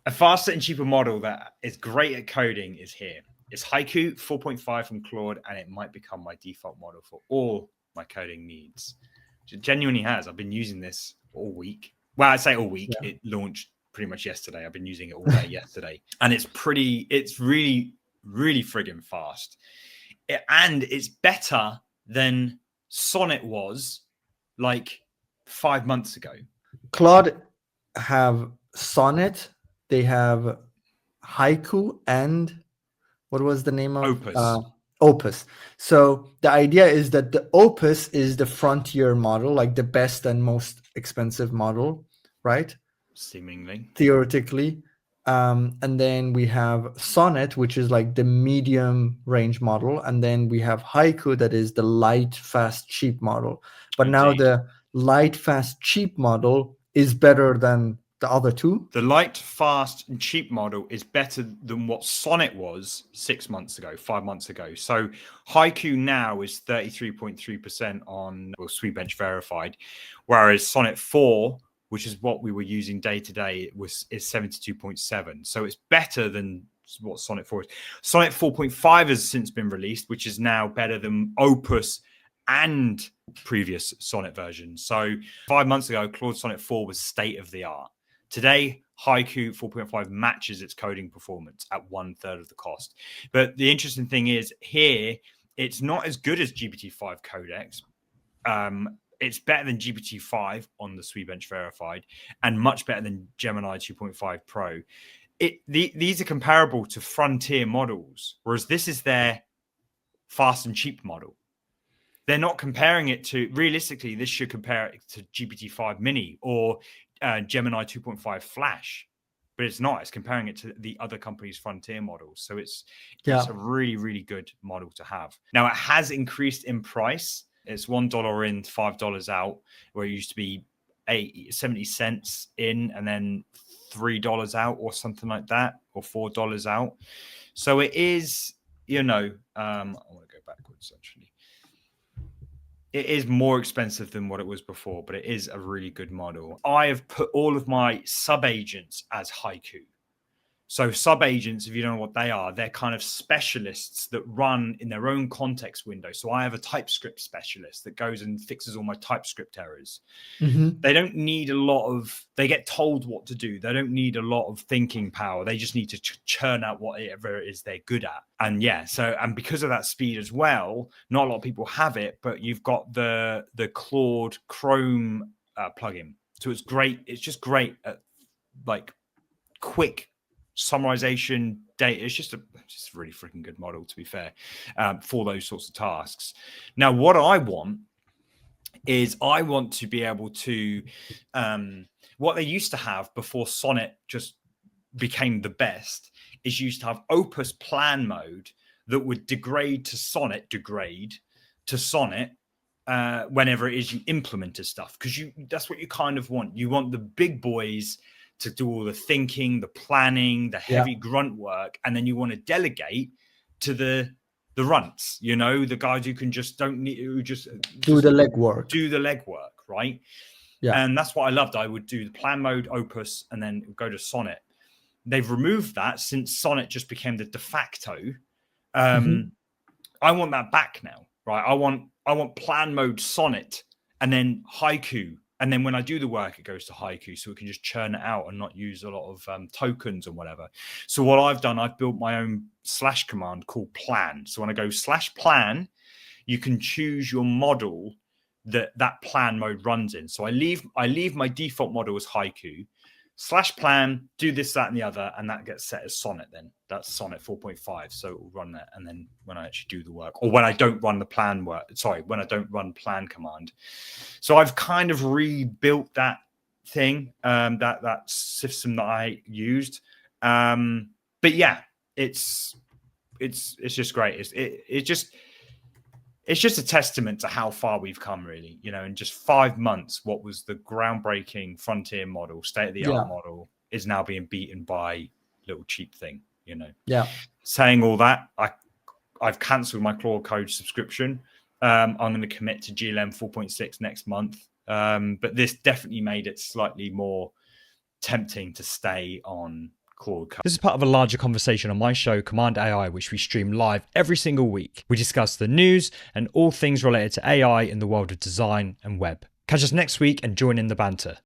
A faster and cheaper model that is great at coding is here. It's Haiku 4.5 from Claude, and it might become my default model for all my coding needs. It genuinely has. I've been using this all week. Well, I say all week. Yeah. It launched pretty much yesterday. I've been using it all day yesterday. And it's really, really friggin' fast. And it's better than Sonnet was like 5 months ago. Claude have Sonnet, they have Haiku, and what was the name of Opus. So the idea is that the Opus is the frontier model, like the best and most expensive model, right? Seemingly. Theoretically. And then we have Sonnet, which is like the medium range model. And then we have Haiku, that is the light, fast, cheap model. But Indeed. Now the light, fast, cheap model is better than the other two. The light, fast, and cheap model is better than what Sonnet was 6 months ago, 5 months ago. So Haiku now is 33.3% on Sweetbench verified, whereas Sonnet 4, which is what we were using day to day, is 72.7. So it's better than what Sonnet 4 is. Sonnet 4.5 has since been released, which is now better than Opus and previous Sonnet versions. So 5 months ago, Claude Sonnet 4 was state of the art. Today, Haiku 4.5 matches its coding performance at 1/3 of the cost. But the interesting thing is here, it's not as good as GPT-5 codex. It's better than GPT-5 on the Sweetbench verified and much better than Gemini 2.5 Pro. These are comparable to frontier models, whereas this is their fast and cheap model. They're not comparing it to, realistically, this should compare it to GPT-5 Mini or Gemini 2.5 Flash, but it's not. It's comparing it to the other company's frontier models. So it's a really, really good model to have. Now, it has increased in price. It's $1 in, $5 out, where it used to be 70 cents in and then $3 out or something like that, or $4 out. So it is, I want to go backwards, actually. It is more expensive than what it was before, but it is a really good model. I have put all of my sub-agents as Haiku. So sub-agents, if you don't know what they are, they're kind of specialists that run in their own context window. So I have a TypeScript specialist that goes and fixes all my TypeScript errors. Mm-hmm. They don't need they get told what to do. They don't need a lot of thinking power. They just need to churn out whatever it is they're good at. And and because of that speed as well, not a lot of people have it, but you've got the Claude Chrome plugin. So it's great. It's just great at like quick summarization data. It's just a really freaking good model, to be fair, for those sorts of tasks. Now, what I want to be able to what they used to have before Sonnet just became the best is used to have Opus plan mode that would degrade to Sonnet whenever it is you implemented stuff, because that's what you kind of want. You want the big boys to do all the thinking, the planning, the heavy grunt work, and then you want to delegate to the runts, the guys who can just do the legwork. Right? Yeah. And that's what I loved. I would do the plan mode, Opus, and then go to Sonnet. They've removed that since Sonnet just became the de facto. I want that back now, right? I want plan mode Sonnet and then Haiku. And then when I do the work, it goes to Haiku, so we can just churn it out and not use a lot of tokens and whatever. So what I've done, I've built my own / command called plan. So when I go /plan, you can choose your model that plan mode runs in. So I leave my default model as Haiku, /plan, do this, that, and the other, and that gets set as Sonnet then. That's Sonnet 4.5, so it will run that. And then when I actually do the work, or when I don't run the plan when I don't run plan command. So I've kind of rebuilt that thing, that system that I used. But yeah, it's just great. It's just a testament to how far we've come, really. In just 5 months, what was the groundbreaking frontier model, state-of-the-art model, is now being beaten by little cheap thing, Yeah. Saying all that, I've cancelled my Claude Code subscription. I'm going to commit to GLM 4.6 next month. But this definitely made it slightly more tempting to stay on Claude Code. This is part of a larger conversation on my show, Cmd+AI, which we stream live every single week. We discuss the news and all things related to AI in the world of design and web. Catch us next week and join in the banter.